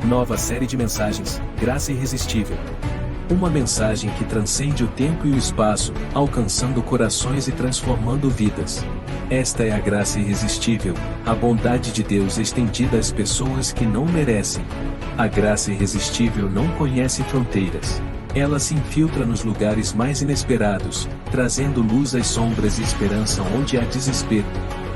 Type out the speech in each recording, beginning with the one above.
Nova série de mensagens, Graça Irresistível. Uma mensagem que transcende o tempo e o espaço, alcançando corações e transformando vidas. Esta é a graça irresistível, a bondade de Deus estendida às pessoas que não merecem. A graça irresistível não conhece fronteiras. Ela se infiltra nos lugares mais inesperados, trazendo luz às sombras e esperança onde há desespero.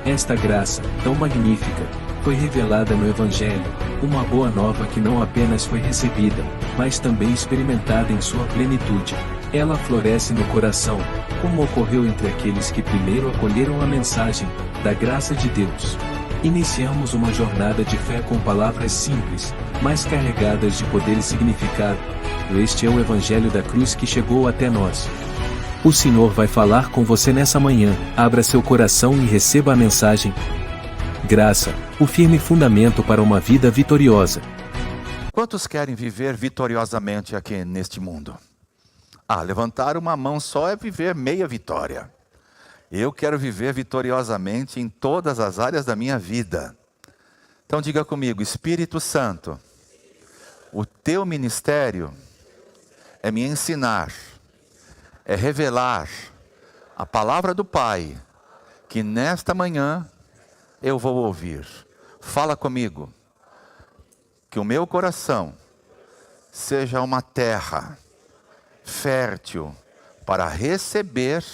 Esta graça, tão magnífica, foi revelada no Evangelho, uma boa nova que não apenas foi recebida, mas também experimentada em sua plenitude. Ela floresce no coração, como ocorreu entre aqueles que primeiro acolheram a mensagem da graça de Deus. Iniciamos uma jornada de fé com palavras simples, mas carregadas de poder e significado. Este é o Evangelho da Cruz que chegou até nós. O Senhor vai falar com você nessa manhã. Abra seu coração e receba a mensagem. Graça, o firme fundamento para uma vida vitoriosa. Quantos querem viver vitoriosamente aqui neste mundo? Levantar uma mão só é viver meia vitória. Eu quero viver vitoriosamente em todas as áreas da minha vida. Então diga comigo: Espírito Santo, o teu ministério é me ensinar, é revelar a palavra do Pai, que nesta manhã eu vou ouvir. Fala comigo, que o meu coração seja uma terra fértil para receber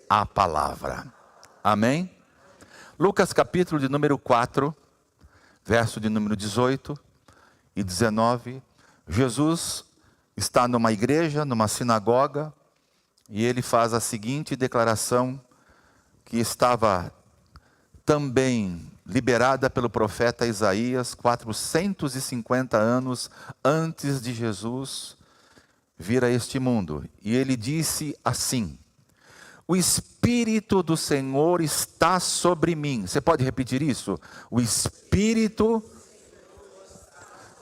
a palavra. Amém? Lucas capítulo de número 4, verso de número 18 e 19. Jesus está numa igreja, numa sinagoga, e ele faz a seguinte declaração, que estava também liberada pelo profeta Isaías, 450 anos antes de Jesus vir a este mundo. E ele disse assim: o Espírito do Senhor está sobre mim. Você pode repetir isso? O Espírito,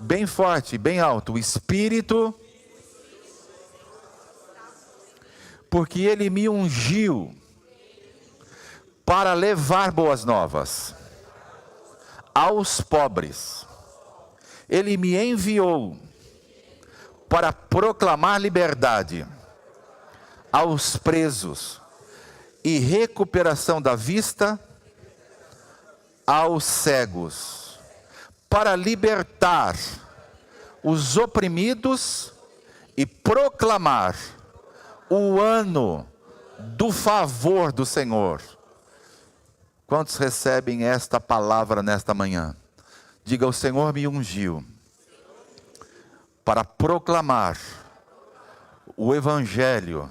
bem forte, bem alto, o Espírito, porque ele me ungiu para levar boas novas aos pobres. Ele me enviou para proclamar liberdade aos presos e recuperação da vista aos cegos, para libertar os oprimidos e proclamar o ano do favor do Senhor. Quantos recebem esta palavra nesta manhã? Diga: o Senhor me ungiu para proclamar o Evangelho,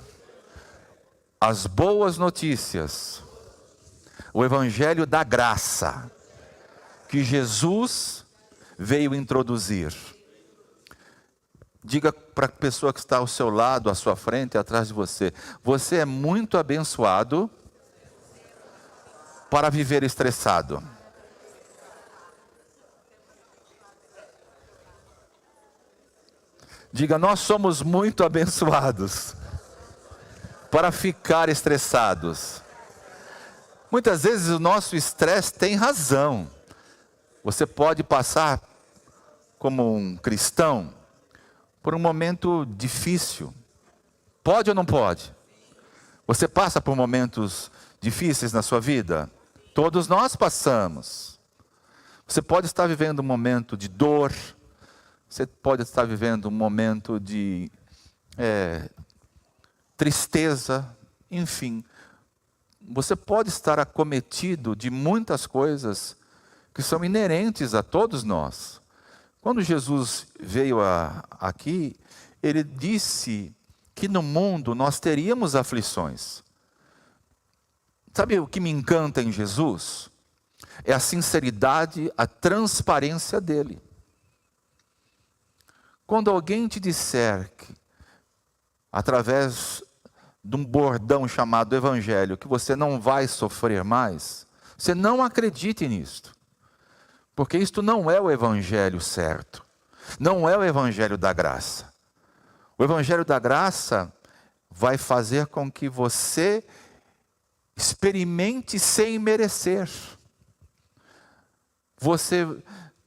as boas notícias, o Evangelho da graça, que Jesus veio introduzir. Diga para a pessoa que está ao seu lado, à sua frente, atrás de você: você é muito abençoado para viver estressado. Diga: nós somos muito abençoados para ficar estressados. Muitas vezes o nosso estresse tem razão. Você pode passar, como um cristão, por um momento difícil. Pode ou não pode? Você passa por momentos difíceis na sua vida? Todos nós passamos. Você pode estar vivendo um momento de dor. Você pode estar vivendo um momento de tristeza. Enfim, você pode estar acometido de muitas coisas que são inerentes a todos nós. Quando Jesus veio aqui, ele disse que no mundo nós teríamos aflições. Sabe o que me encanta em Jesus? É a sinceridade, a transparência dele. Quando alguém te disser que, através de um bordão chamado Evangelho, que você não vai sofrer mais, você não acredite nisto. Porque isto não é o Evangelho certo. Não é o Evangelho da graça. O Evangelho da graça vai fazer com que você experimente sem merecer. Você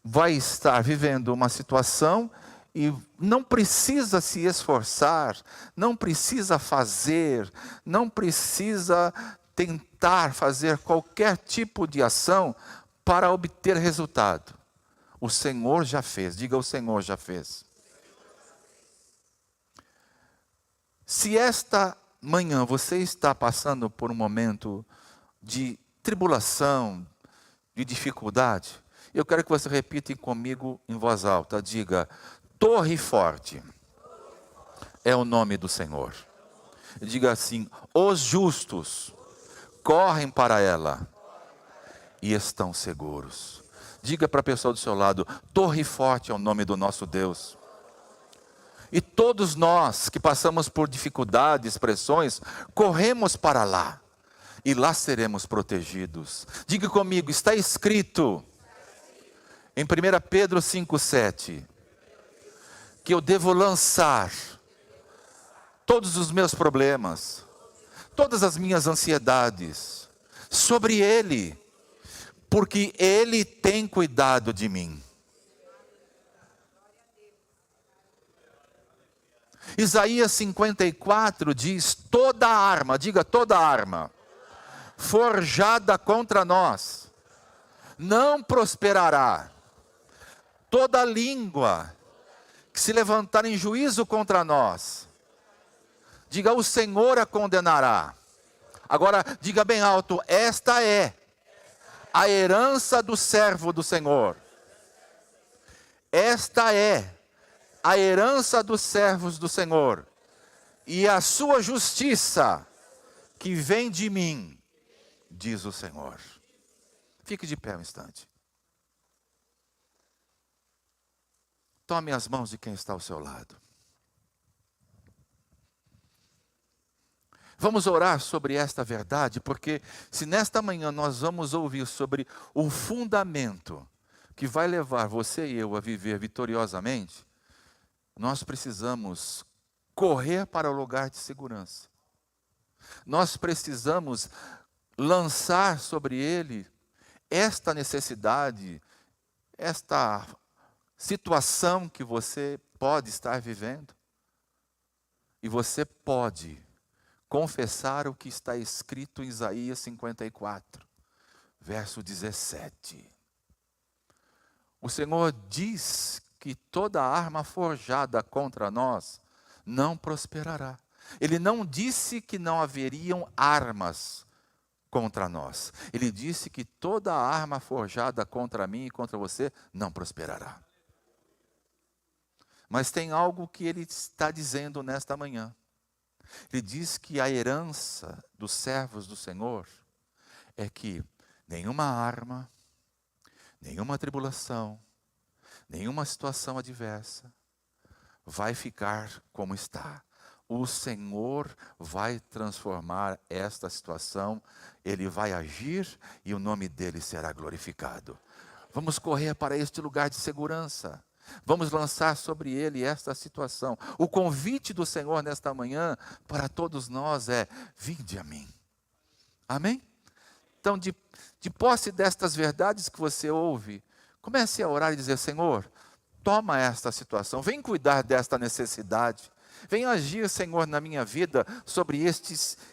vai estar vivendo uma situação e não precisa se esforçar, não precisa fazer, não precisa tentar fazer qualquer tipo de ação para obter resultado. O Senhor já fez, diga: o Senhor já fez. Se esta manhã você está passando por um momento de tribulação, de dificuldade, eu quero que você repita comigo em voz alta, diga: Torre forte é o nome do Senhor. Diga assim: os justos correm para ela e estão seguros. Diga para a pessoa do seu lado: torre forte é o nome do nosso Deus. E todos nós que passamos por dificuldades, pressões, corremos para lá. E lá seremos protegidos. Diga comigo: está escrito em 1 Pedro 5,7, que eu devo lançar todos os meus problemas, todas as minhas ansiedades, sobre Ele, porque Ele tem cuidado de mim. Isaías 54 diz: toda arma, diga toda arma, forjada contra nós, não prosperará. Toda língua que se levantar em juízo contra nós, diga: o Senhor a condenará. Agora, diga bem alto: esta é a herança do servo do Senhor. Esta é a herança dos servos do Senhor, e a sua justiça que vem de mim, diz o Senhor. Fique de pé um instante. Tome as mãos de quem está ao seu lado. Vamos orar sobre esta verdade, porque se nesta manhã nós vamos ouvir sobre o fundamento que vai levar você e eu a viver vitoriosamente, nós precisamos correr para o lugar de segurança. Nós precisamos lançar sobre ele esta necessidade, esta situação que você pode estar vivendo. E você pode confessar o que está escrito em Isaías 54, verso 17. O Senhor diz que toda arma forjada contra nós não prosperará. Ele não disse que não haveriam armas contra nós. Ele disse que toda arma forjada contra mim e contra você não prosperará. Mas tem algo que ele está dizendo nesta manhã. Ele diz que a herança dos servos do Senhor é que nenhuma arma, nenhuma tribulação, nenhuma situação adversa vai ficar como está. O Senhor vai transformar esta situação, Ele vai agir e o nome dEle será glorificado. Vamos correr para este lugar de segurança. Vamos lançar sobre Ele esta situação. O convite do Senhor nesta manhã para todos nós é: vinde a mim. Amém? Então, de posse destas verdades que você ouve, comece a orar e dizer: Senhor, toma esta situação, vem cuidar desta necessidade. Vem agir, Senhor, na minha vida sobre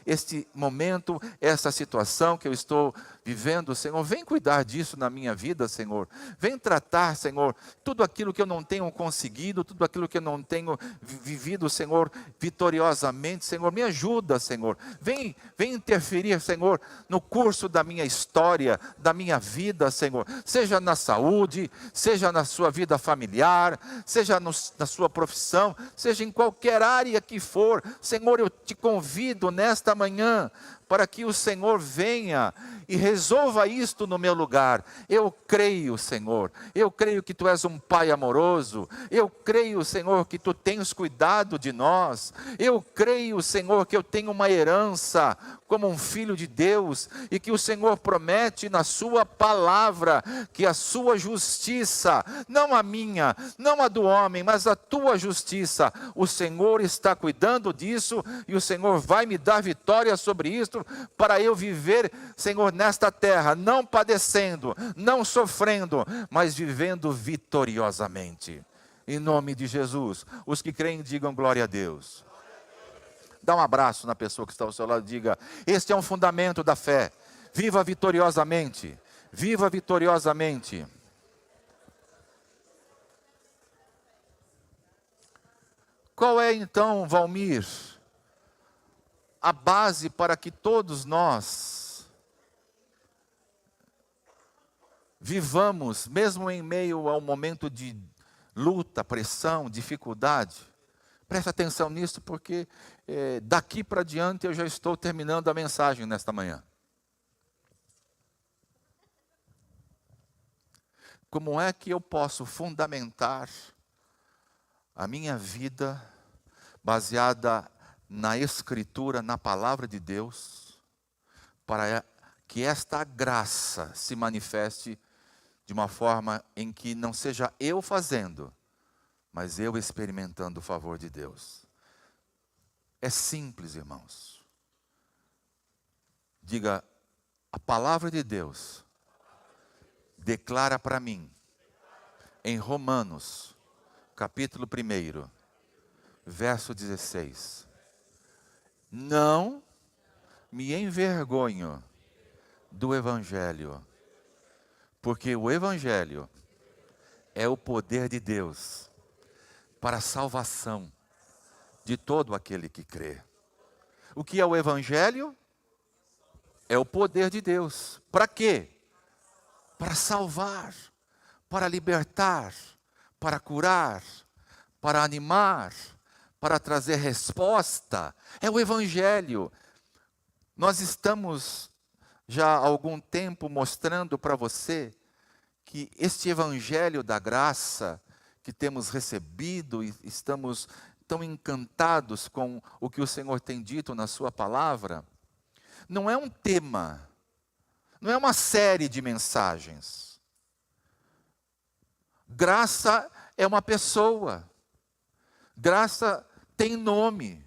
este momento, essa situação que eu estou vivendo, Senhor. Vem cuidar disso na minha vida, Senhor. Vem tratar, Senhor, tudo aquilo que eu não tenho conseguido, tudo aquilo que eu não tenho vivido, Senhor, vitoriosamente, Senhor. Me ajuda, Senhor. Vem interferir, Senhor, no curso da minha história, da minha vida, Senhor. Seja na saúde, seja na sua vida familiar, seja na sua profissão, seja em qualquer área que for. Senhor, eu te convido nesta manhã para que o Senhor venha e resolva isto no meu lugar. Eu creio, Senhor, eu creio que Tu és um Pai amoroso, eu creio, Senhor, que Tu tens cuidado de nós, eu creio, Senhor, que eu tenho uma herança como um filho de Deus, e que o Senhor promete na Sua palavra, que a Sua justiça, não a minha, não a do homem, mas a Tua justiça, o Senhor está cuidando disso, e o Senhor vai me dar vitória sobre isso, isso para eu viver, Senhor, nesta terra, não padecendo, não sofrendo, mas vivendo vitoriosamente. Em nome de Jesus. Os que creem, digam glória a Deus. Dá um abraço na pessoa que está ao seu lado e diga: este é um fundamento da fé. Viva vitoriosamente. Viva vitoriosamente. Qual é então, Valmir, a base para que todos nós vivamos, mesmo em meio ao momento de luta, pressão, dificuldade? Preste atenção nisso, porque daqui para diante eu já estou terminando a mensagem nesta manhã. Como é que eu posso fundamentar a minha vida baseada na Escritura, na Palavra de Deus, para que esta graça se manifeste de uma forma em que não seja eu fazendo, mas eu experimentando o favor de Deus? É simples, irmãos. Diga: a Palavra de Deus declara para mim, em Romanos, capítulo 1, verso 16: não me envergonho do Evangelho, porque o Evangelho é o poder de Deus para a salvação de todo aquele que crê. O que é o Evangelho? É o poder de Deus. Para quê? Para salvar, para libertar, para curar, para animar, para trazer resposta. É o Evangelho. Nós estamos já há algum tempo mostrando para você que este Evangelho da graça que temos recebido e estamos tão encantados com o que o Senhor tem dito na sua palavra, não é um tema, não é uma série de mensagens. Graça é uma pessoa. Graça tem nome.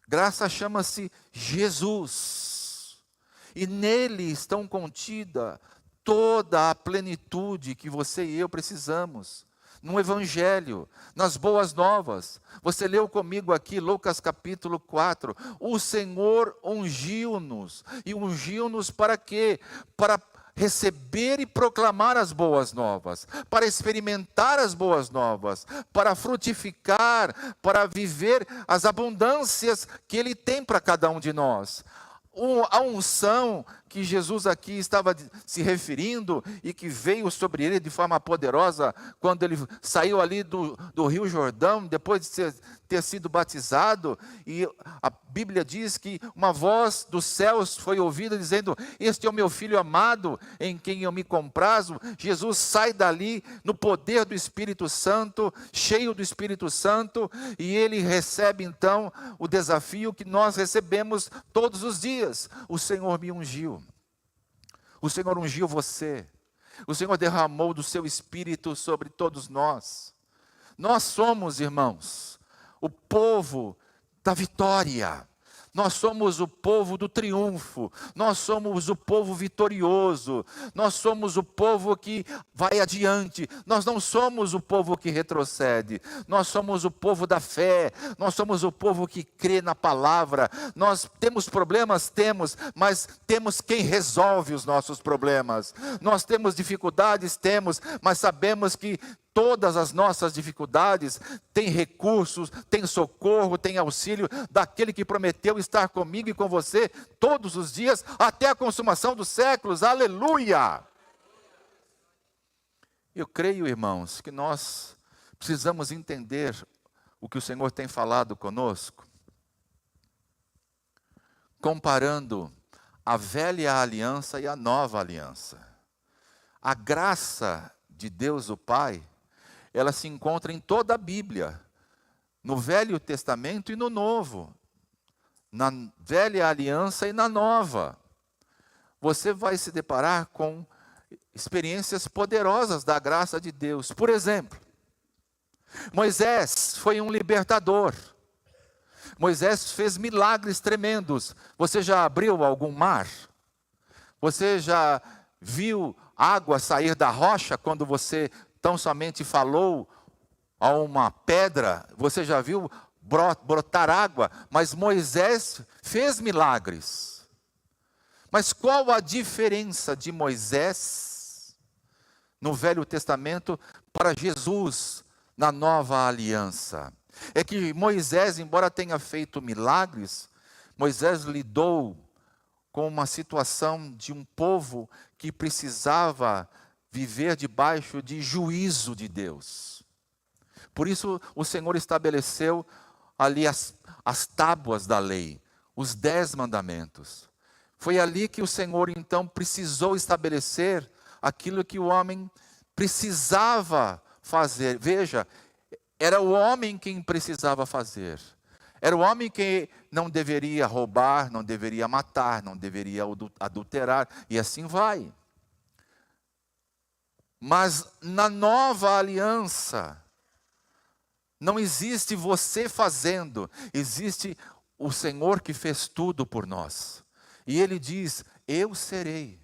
Graça chama-se Jesus. E nele estão contida toda a plenitude que você e eu precisamos. No Evangelho, nas boas novas. Você leu comigo aqui, Lucas capítulo 4. O Senhor ungiu-nos. E ungiu-nos para quê? Para receber e proclamar as boas novas, para experimentar as boas novas, para frutificar, para viver as abundâncias que Ele tem para cada um de nós. A unção que Jesus aqui estava se referindo e que veio sobre ele de forma poderosa quando ele saiu ali do Rio Jordão, depois de ter sido batizado, e a Bíblia diz que uma voz dos céus foi ouvida dizendo: este é o meu filho amado, em quem eu me comprazo. Jesus sai dali no poder do Espírito Santo, cheio do Espírito Santo, e ele recebe então o desafio que nós recebemos todos os dias: o Senhor me ungiu. O Senhor ungiu você. O Senhor derramou do seu Espírito sobre todos nós. Nós somos, irmãos, o povo da vitória. Nós somos o povo do triunfo, nós somos o povo vitorioso, nós somos o povo que vai adiante, nós não somos o povo que retrocede, nós somos o povo da fé, nós somos o povo que crê na palavra. Nós temos problemas? Temos, mas temos quem resolve os nossos problemas. Nós temos dificuldades? Temos, mas sabemos que todas as nossas dificuldades têm recursos, têm socorro, têm auxílio daquele que prometeu estar comigo e com você todos os dias, até a consumação dos séculos. Aleluia! Eu creio, irmãos, que nós precisamos entender o que o Senhor tem falado conosco, comparando a velha aliança e a nova aliança. A graça de Deus o Pai, ela se encontra em toda a Bíblia, no Velho Testamento e no Novo, na velha aliança e na nova. Você vai se deparar com experiências poderosas da graça de Deus. Por exemplo, Moisés foi um libertador. Moisés fez milagres tremendos. Você já abriu algum mar? Você já viu água sair da rocha quando você tão somente falou a uma pedra? Você já viu brotar água? Mas Moisés fez milagres. Mas qual a diferença de Moisés no Velho Testamento para Jesus na Nova Aliança? É que Moisés, embora tenha feito milagres, Moisés lidou com uma situação de um povo que precisava viver debaixo de juízo de Deus. Por isso o Senhor estabeleceu ali as tábuas da lei, os 10 mandamentos. Foi ali que o Senhor então precisou estabelecer aquilo que o homem precisava fazer. Veja, era o homem quem precisava fazer. Era o homem que não deveria roubar, não deveria matar, não deveria adulterar, e assim vai. Mas na nova aliança, não existe você fazendo, existe o Senhor que fez tudo por nós. E Ele diz, eu serei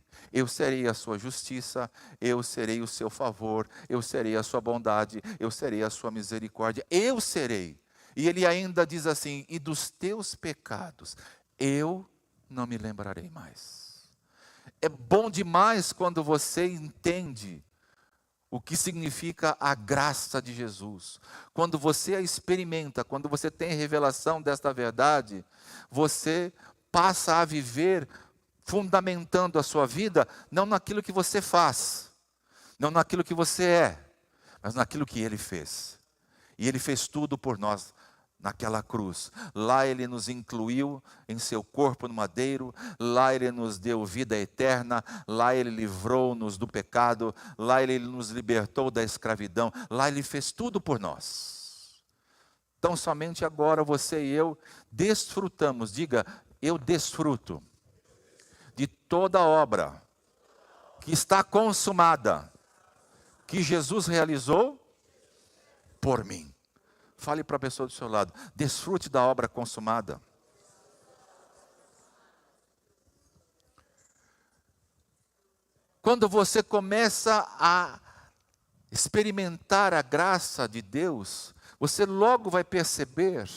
a sua justiça, eu serei o seu favor, eu serei a sua bondade, eu serei a sua misericórdia, eu serei. E Ele ainda diz assim, e dos teus pecados, eu não me lembrarei mais. É bom demais quando você entende o que significa a graça de Jesus. Quando você a experimenta, quando você tem revelação desta verdade, você passa a viver fundamentando a sua vida, não naquilo que você faz, não naquilo que você é, mas naquilo que Ele fez. E Ele fez tudo por nós naquela cruz. Lá Ele nos incluiu em seu corpo no madeiro, lá Ele nos deu vida eterna, lá Ele livrou-nos do pecado, lá Ele nos libertou da escravidão, lá Ele fez tudo por nós. Então somente agora você e eu desfrutamos, diga, eu desfruto de toda a obra que está consumada, que Jesus realizou por mim. Fale para a pessoa do seu lado, desfrute da obra consumada. Quando você começa a experimentar a graça de Deus, você logo vai perceber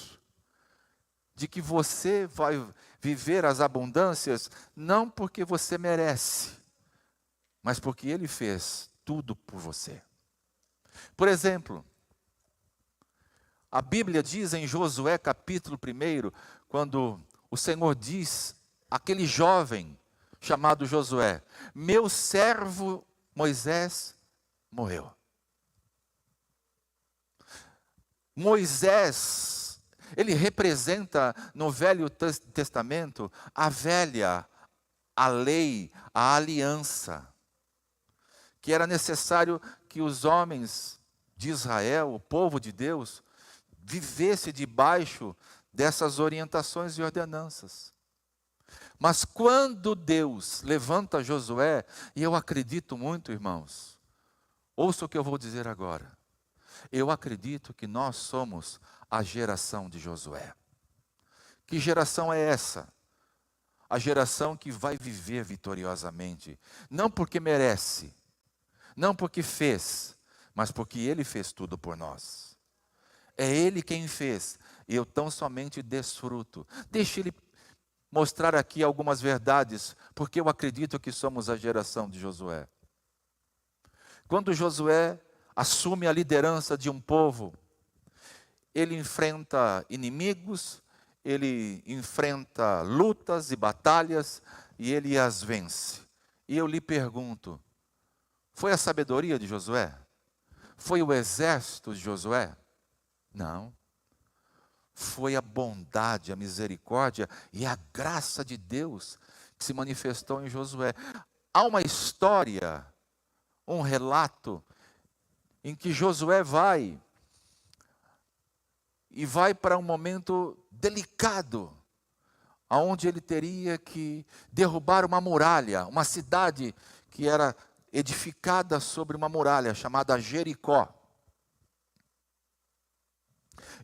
de que você vai viver as abundâncias não porque você merece, mas porque Ele fez tudo por você. Por exemplo, a Bíblia diz em Josué capítulo 1, quando o Senhor diz àquele jovem chamado Josué, meu servo Moisés morreu. Moisés, ele representa no Velho Testamento a lei, a aliança, que era necessário que os homens de Israel, o povo de Deus, vivesse debaixo dessas orientações e ordenanças. Mas quando Deus levanta Josué, e eu acredito muito, irmãos, ouça o que eu vou dizer agora. Eu acredito que nós somos a geração de Josué. Que geração é essa? A geração que vai viver vitoriosamente, não porque merece, não porque fez, mas porque Ele fez tudo por nós. É Ele quem fez, e eu tão somente desfruto. Deixa Ele mostrar aqui algumas verdades, porque eu acredito que somos a geração de Josué. Quando Josué assume a liderança de um povo, ele enfrenta inimigos, ele enfrenta lutas e batalhas, e ele as vence. E eu lhe pergunto, foi a sabedoria de Josué? Foi o exército de Josué? Não. Foi a bondade, a misericórdia e a graça de Deus que se manifestou em Josué. Há uma história, um relato, em que Josué vai para um momento delicado, onde ele teria que derrubar uma muralha, uma cidade que era edificada sobre uma muralha chamada Jericó.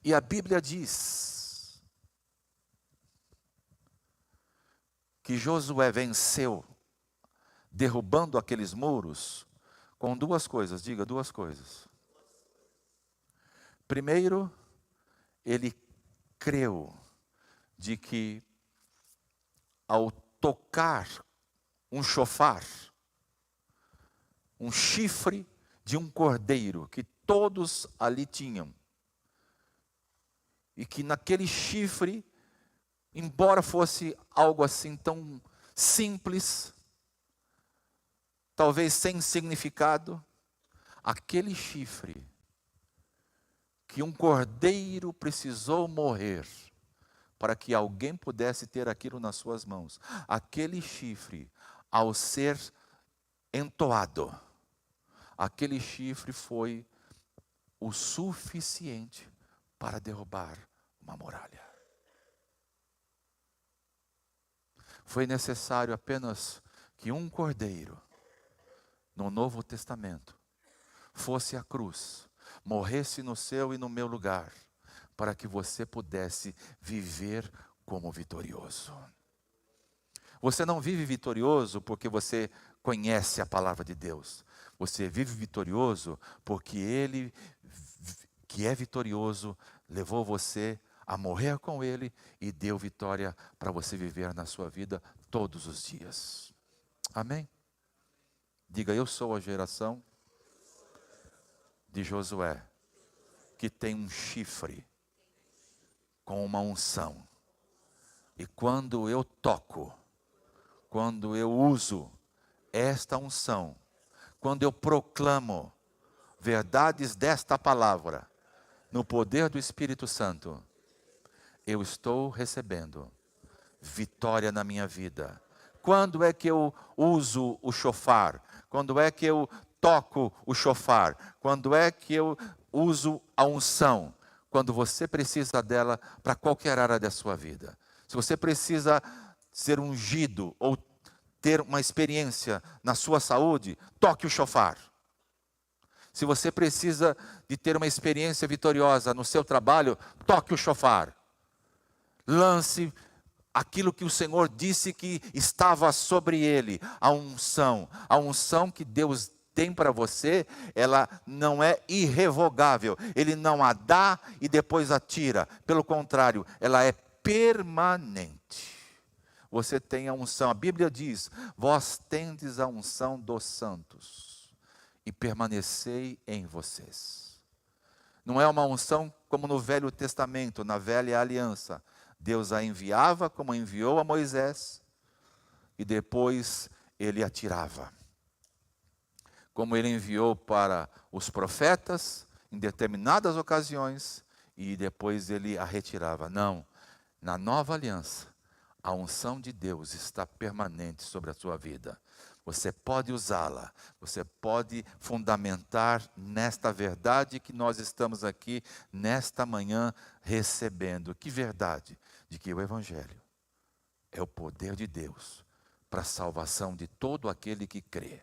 E a Bíblia diz que Josué venceu, derrubando aqueles muros, com duas coisas, diga duas coisas. Primeiro, ele creu de que ao tocar um chofar, um chifre de um cordeiro que todos ali tinham, e que naquele chifre, embora fosse algo assim tão simples, talvez sem significado, aquele chifre que um cordeiro precisou morrer para que alguém pudesse ter aquilo nas suas mãos, aquele chifre, ao ser entoado, aquele chifre foi o suficiente para derrubar uma muralha. Foi necessário apenas que um cordeiro, no Novo Testamento, fosse à cruz, morresse no seu e no meu lugar, para que você pudesse viver como vitorioso. Você não vive vitorioso porque você conhece a palavra de Deus. Você vive vitorioso porque Ele, que é vitorioso, levou você a morrer com Ele e deu vitória para você viver na sua vida todos os dias. Amém? Diga, eu sou a geração de Josué, que tem um chifre com uma unção. E quando eu toco, quando eu uso esta unção, quando eu proclamo verdades desta palavra, no poder do Espírito Santo, eu estou recebendo vitória na minha vida. Quando é que eu uso o chofar? Quando é que eu toco o chofar? Quando é que eu uso a unção? Quando você precisa dela para qualquer área da sua vida. Se você precisa ser ungido ou ter uma experiência na sua saúde, toque o chofar. Se você precisa de ter uma experiência vitoriosa no seu trabalho, toque o chofar. Lance aquilo que o Senhor disse que estava sobre ele, a unção que Deus tem para você, ela não é irrevogável. Ele não a dá e depois a tira. Pelo contrário, ela é permanente. Você tem a unção. A Bíblia diz, vós tendes a unção dos santos e permanecei em vocês. Não é uma unção como no Velho Testamento, na Velha Aliança. Deus a enviava como enviou a Moisés e depois ele a tirava. Como ele enviou para os profetas em determinadas ocasiões e depois ele a retirava. Não, na nova aliança, a unção de Deus está permanente sobre a sua vida. Você pode usá-la, você pode fundamentar nesta verdade que nós estamos aqui, nesta manhã, recebendo. Que verdade? De que o Evangelho é o poder de Deus para a salvação de todo aquele que crê.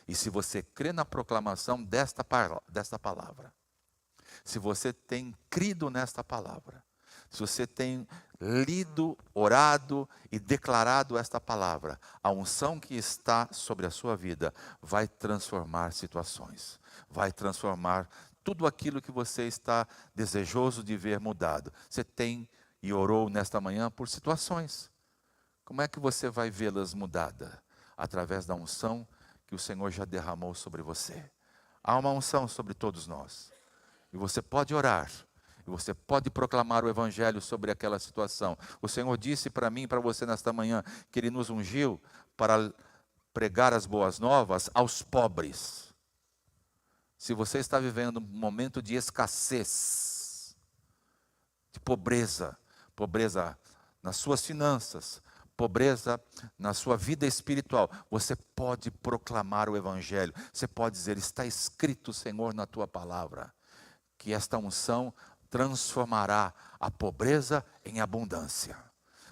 E se você crê na proclamação desta palavra, se você tem crido nesta palavra, se você tem lido, orado e declarado esta palavra, a unção que está sobre a sua vida vai transformar situações, vai transformar tudo aquilo que você está desejoso de ver mudado. Você tem e orou nesta manhã por situações. Como é que você vai vê-las mudadas? Através da unção que o Senhor já derramou sobre você. Há uma unção sobre todos nós. E você pode orar. E você pode proclamar o Evangelho sobre aquela situação. O Senhor disse para mim e para você nesta manhã que Ele nos ungiu para pregar as boas novas aos pobres. Se você está vivendo um momento de escassez, de pobreza nas suas finanças, pobreza na sua vida espiritual, você pode proclamar o Evangelho. Você pode dizer, está escrito, Senhor, na Tua palavra, que esta unção transformará a pobreza em abundância.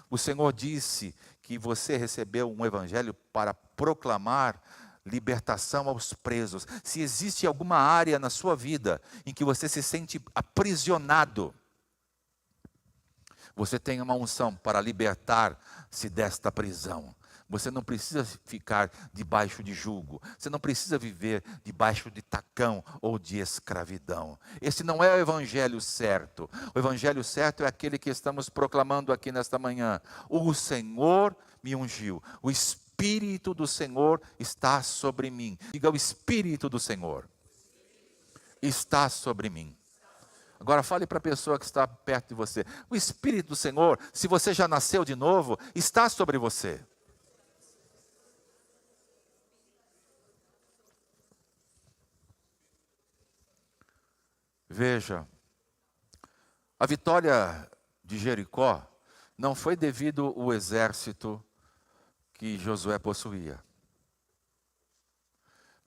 O Senhor disse que você recebeu um Evangelho para proclamar libertação aos presos. Se existe alguma área na sua vida em que você se sente aprisionado, Você tem uma unção para libertar-se desta prisão. Você não precisa ficar debaixo de jugo. Você não precisa viver debaixo de tacão ou de escravidão. Esse não é o evangelho certo. O evangelho certo é aquele que estamos proclamando aqui nesta manhã. O Senhor me ungiu. O Espírito do Senhor está sobre mim. Diga: o Espírito do Senhor está sobre mim. Agora fale para a pessoa que está perto de você. O Espírito do Senhor, se você já nasceu de novo, está sobre você. Veja, a vitória de Jericó não foi devido ao exército que Josué possuía.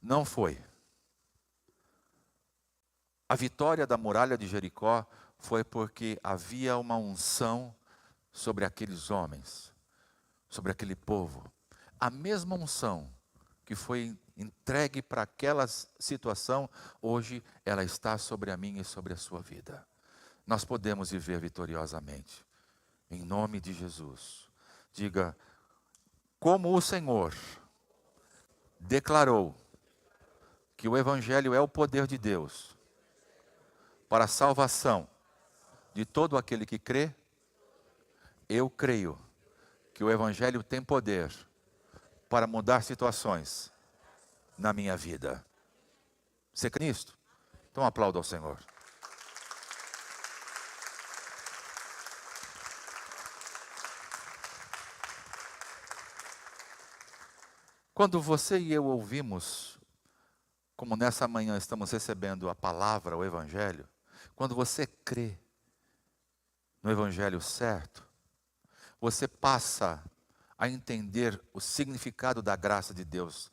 Não foi. A vitória da muralha de Jericó foi porque havia uma unção sobre aqueles homens, sobre aquele povo. A mesma unção que foi entregue para aquela situação, hoje ela está sobre a minha e sobre a sua vida. Nós podemos viver vitoriosamente, em nome de Jesus. Diga: como o Senhor declarou que o Evangelho é o poder de Deus para a salvação de todo aquele que crê, eu creio que o Evangelho tem poder para mudar situações na minha vida. Você crê nisto? Então aplauda ao Senhor. Quando você e eu ouvimos, como nessa manhã estamos recebendo a palavra, o Evangelho, quando você crê no Evangelho certo, você passa a entender o significado da graça de Deus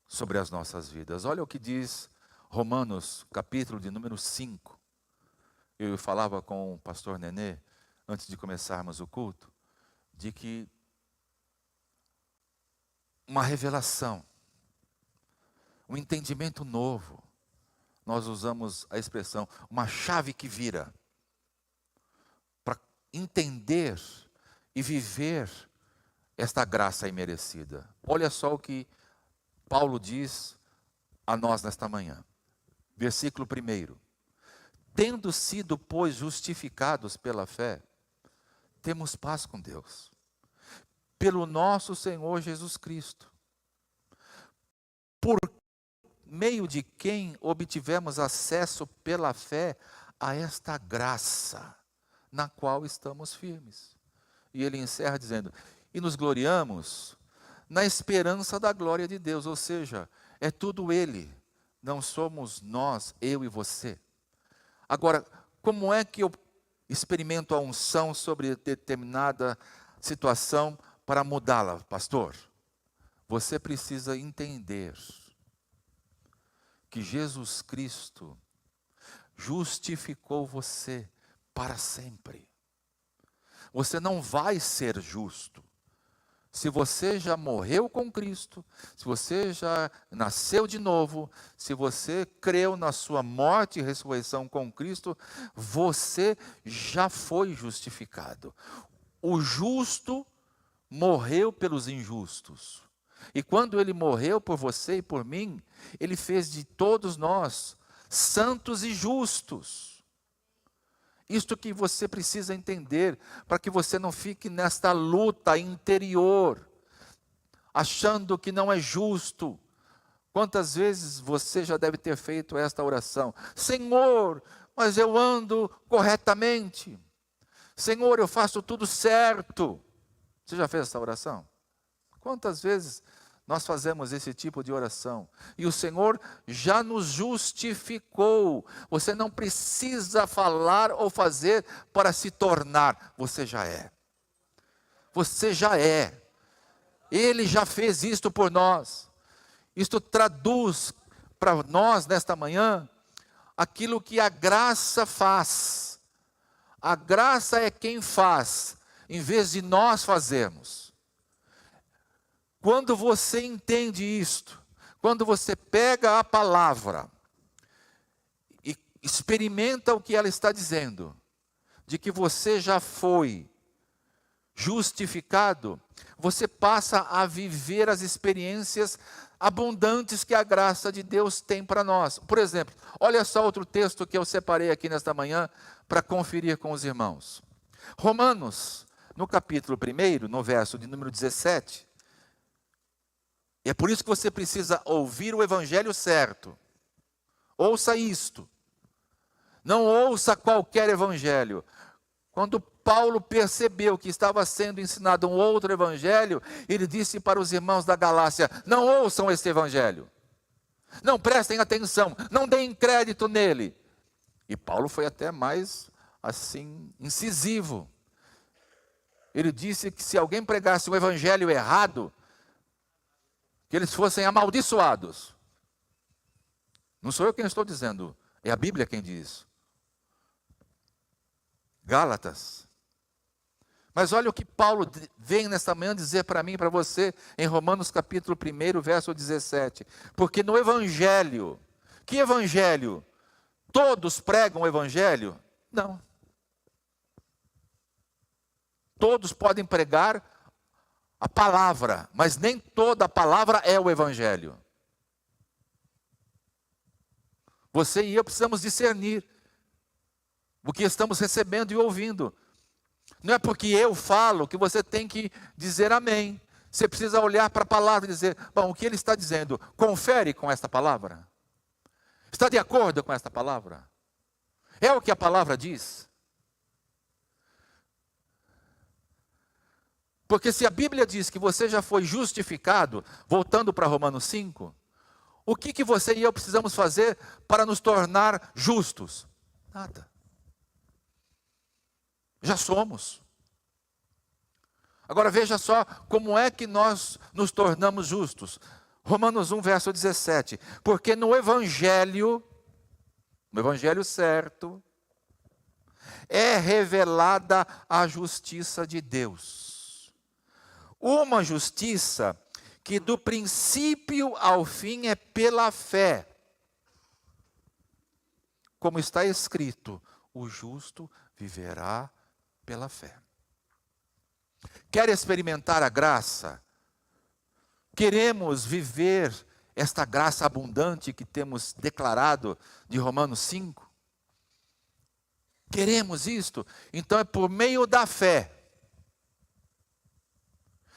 sobre as nossas vidas. Olha o que diz Romanos, capítulo de número 5. Eu falava com o pastor Nenê, antes de começarmos o culto, de que uma revelação, um entendimento novo, nós usamos a expressão, uma chave que vira, para entender e viver esta graça imerecida. Olha só o que Paulo diz a nós nesta manhã. Versículo 1. Tendo sido, pois, justificados pela fé, temos paz com Deus, pelo nosso Senhor Jesus Cristo, por meio de quem obtivemos acesso pela fé a esta graça, na qual estamos firmes. E ele encerra dizendo: e nos gloriamos na esperança da glória de Deus. Ou seja, é tudo Ele, não somos nós, eu e você. Agora, como é que eu experimento a unção sobre determinada situação para mudá-la, pastor? Você precisa entender que Jesus Cristo justificou você para sempre. Você não vai ser justo. Se você já morreu com Cristo, se você já nasceu de novo, se você creu na sua morte e ressurreição com Cristo, você já foi justificado. O justo morreu pelos injustos. E quando ele morreu por você e por mim, ele fez de todos nós santos e justos. Isto que você precisa entender, para que você não fique nesta luta interior, achando que não é justo. Quantas vezes você já deve ter feito esta oração? Senhor, mas eu ando corretamente. Senhor, eu faço tudo certo. Você já fez essa oração? Quantas vezes nós fazemos esse tipo de oração? E o Senhor já nos justificou. Você não precisa falar ou fazer para se tornar. Você já é. Você já é. Ele já fez isto por nós. Isto traduz para nós nesta manhã aquilo que a graça faz. A graça é quem faz, em vez de nós fazermos. Quando você entende isto, quando você pega a palavra e experimenta o que ela está dizendo, de que você já foi justificado, você passa a viver as experiências abundantes que a graça de Deus tem para nós. Por exemplo, olha só outro texto que eu separei aqui nesta manhã para conferir com os irmãos. Romanos, no capítulo 1, no verso de número 17. E é por isso que você precisa ouvir o evangelho certo. Ouça isto. Não ouça qualquer evangelho. Quando Paulo percebeu que estava sendo ensinado um outro evangelho, ele disse para os irmãos da Galácia: não ouçam esse evangelho. Não prestem atenção, não deem crédito nele. E Paulo foi até mais, assim, incisivo. Ele disse que se alguém pregasse um evangelho errado, que eles fossem amaldiçoados. Não sou eu quem estou dizendo, é a Bíblia quem diz. Gálatas. Mas olha o que Paulo vem nesta manhã dizer para mim e para você, em Romanos capítulo 1, verso 17. Porque no evangelho, que evangelho? Todos pregam o evangelho? Não. Todos podem pregar a palavra, mas nem toda a palavra é o evangelho. Você e eu precisamos discernir o que estamos recebendo e ouvindo. Não é porque eu falo que você tem que dizer amém. Você precisa olhar para a palavra e dizer: bom, o que ele está dizendo, confere com esta palavra? Está de acordo com esta palavra? É o que a palavra diz? Porque se a Bíblia diz que você já foi justificado, voltando para Romanos 5, o que você e eu precisamos fazer para nos tornar justos? Nada. Já somos. Agora veja só como é que nós nos tornamos justos. Romanos 1, verso 17. Porque no evangelho certo, é revelada a justiça de Deus. Uma justiça que do princípio ao fim é pela fé. Como está escrito, o justo viverá pela fé. Quer experimentar a graça? Queremos viver esta graça abundante que temos declarado de Romanos 5? Queremos isto? Então é por meio da fé.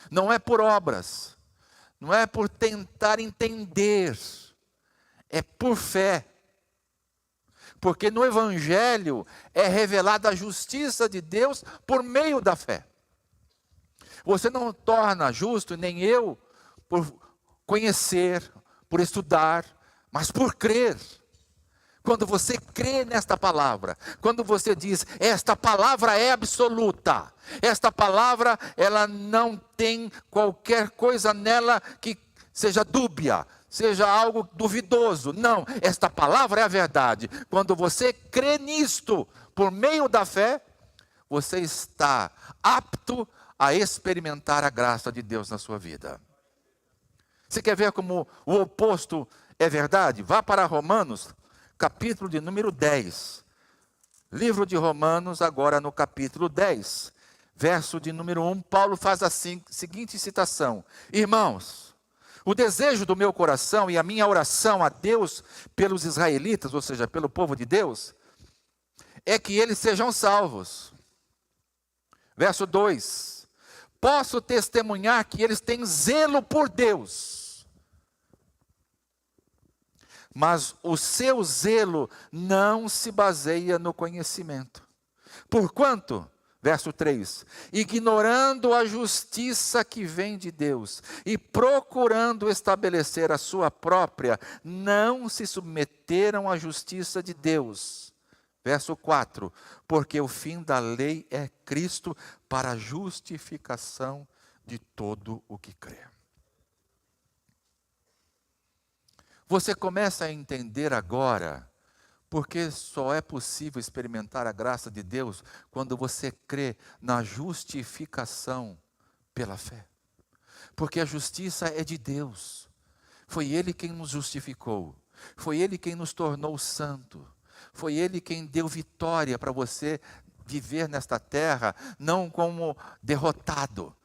Não é por obras. Não é por tentar entender. É por fé. Porque no Evangelho é revelada a justiça de Deus por meio da fé. Você não torna justo, nem eu, por conhecer, por estudar, mas por crer. Quando você crê nesta palavra, quando você diz, esta palavra é absoluta, esta palavra, ela não tem qualquer coisa nela que seja dúbia, seja algo duvidoso. Não, esta palavra é a verdade. Quando você crê nisto, por meio da fé, você está apto a experimentar a graça de Deus na sua vida. Você quer ver como o oposto é verdade? Vá para Romanos, capítulo de número 10. Livro de Romanos, agora no capítulo 10, verso de número 1, Paulo faz a seguinte citação: Irmãos, o desejo do meu coração e a minha oração a Deus pelos israelitas, ou seja, pelo povo de Deus, é que eles sejam salvos. Verso 2, posso testemunhar que eles têm zelo por Deus, mas o seu zelo não se baseia no conhecimento. Porquanto, verso 3, ignorando a justiça que vem de Deus e procurando estabelecer a sua própria, não se submeteram à justiça de Deus. Verso 4, porque o fim da lei é Cristo para a justificação de todo o que crê. Você começa a entender agora porque só é possível experimentar a graça de Deus quando você crê na justificação pela fé. Porque a justiça é de Deus. Foi Ele quem nos justificou. Foi Ele quem nos tornou santo. Foi Ele quem deu vitória para você viver nesta terra não como derrotado,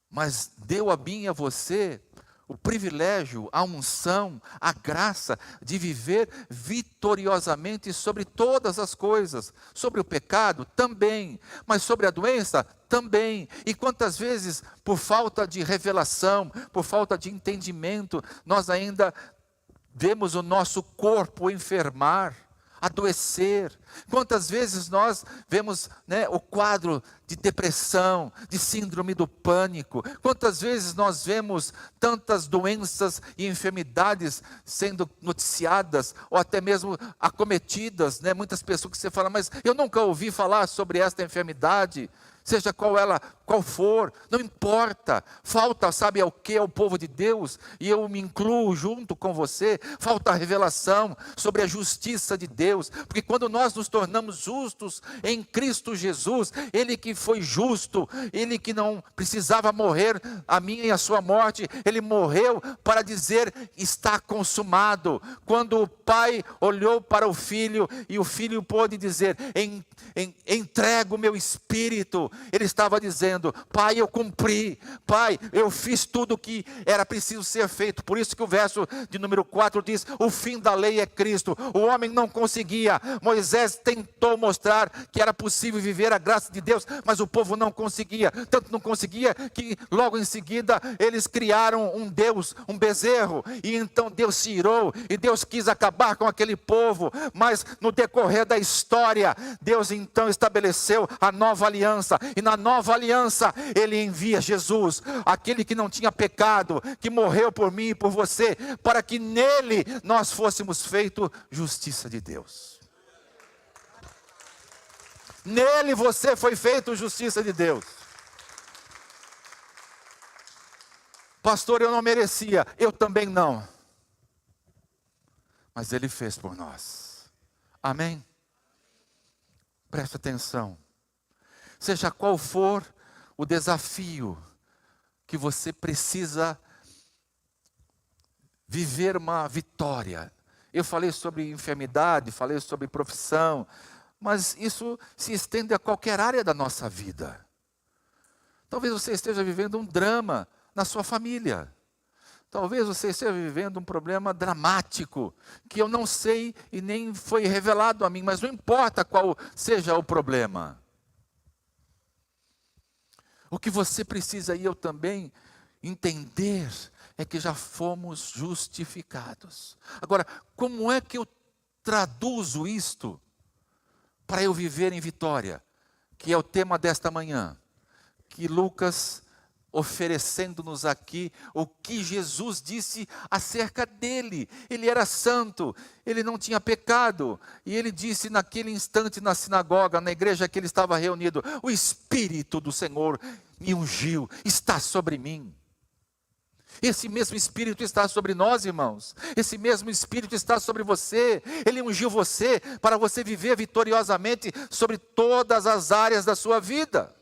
mas deu a mim e a você o privilégio, a unção, a graça de viver vitoriosamente sobre todas as coisas. Sobre o pecado, também. Mas sobre a doença, também. E quantas vezes, por falta de revelação, por falta de entendimento, nós ainda vemos o nosso corpo enfermar, adoecer. Quantas vezes nós vemos, o quadro de depressão, de síndrome do pânico. Quantas vezes nós vemos tantas doenças e enfermidades sendo noticiadas, ou até mesmo acometidas, muitas pessoas que você fala, mas eu nunca ouvi falar sobre esta enfermidade. Seja qual for, não importa. Falta, sabe o que é o povo de Deus? E eu me incluo junto com você. Falta a revelação sobre a justiça de Deus. Porque quando nós nos tornamos justos em Cristo Jesus, Ele que foi justo, Ele que não precisava morrer a minha e a sua morte, Ele morreu para dizer, está consumado. Quando o Pai olhou para o Filho, e o Filho pôde dizer, entrego o meu espírito, Ele estava dizendo, Pai, eu cumpri, Pai, eu fiz tudo o que era preciso ser feito. Por isso que o verso de número 4 diz, o fim da lei é Cristo. O homem não conseguia. Moisés tentou mostrar que era possível viver a graça de Deus, mas o povo não conseguia. Tanto não conseguia que logo em seguida eles criaram um Deus, um bezerro, e então Deus se irou, e Deus quis acabar com aquele povo. Mas no decorrer da história, Deus então estabeleceu a nova aliança, e na nova aliança Ele envia Jesus, aquele que não tinha pecado, que morreu por mim e por você, para que nele nós fôssemos feito justiça de Deus. Nele você foi feito justiça de Deus. Pastor, eu não merecia, eu também não, mas Ele fez por nós. Amém? Preste atenção. Seja qual for o desafio que você precisa viver uma vitória. Eu falei sobre enfermidade, falei sobre profissão, mas isso se estende a qualquer área da nossa vida. Talvez você esteja vivendo um drama na sua família. Talvez você esteja vivendo um problema dramático, que eu não sei e nem foi revelado a mim, mas não importa qual seja o problema. O que você precisa, e eu também, entender é que já fomos justificados. Agora, como é que eu traduzo isto para eu viver em vitória? Que é o tema desta manhã. Que Lucas, oferecendo-nos aqui o que Jesus disse acerca dele. Ele era santo, ele não tinha pecado. E ele disse naquele instante na sinagoga, na igreja que ele estava reunido, o Espírito do Senhor me ungiu, está sobre mim. Esse mesmo Espírito está sobre nós, irmãos. Esse mesmo Espírito está sobre você. Ele ungiu você para você viver vitoriosamente sobre todas as áreas da sua vida.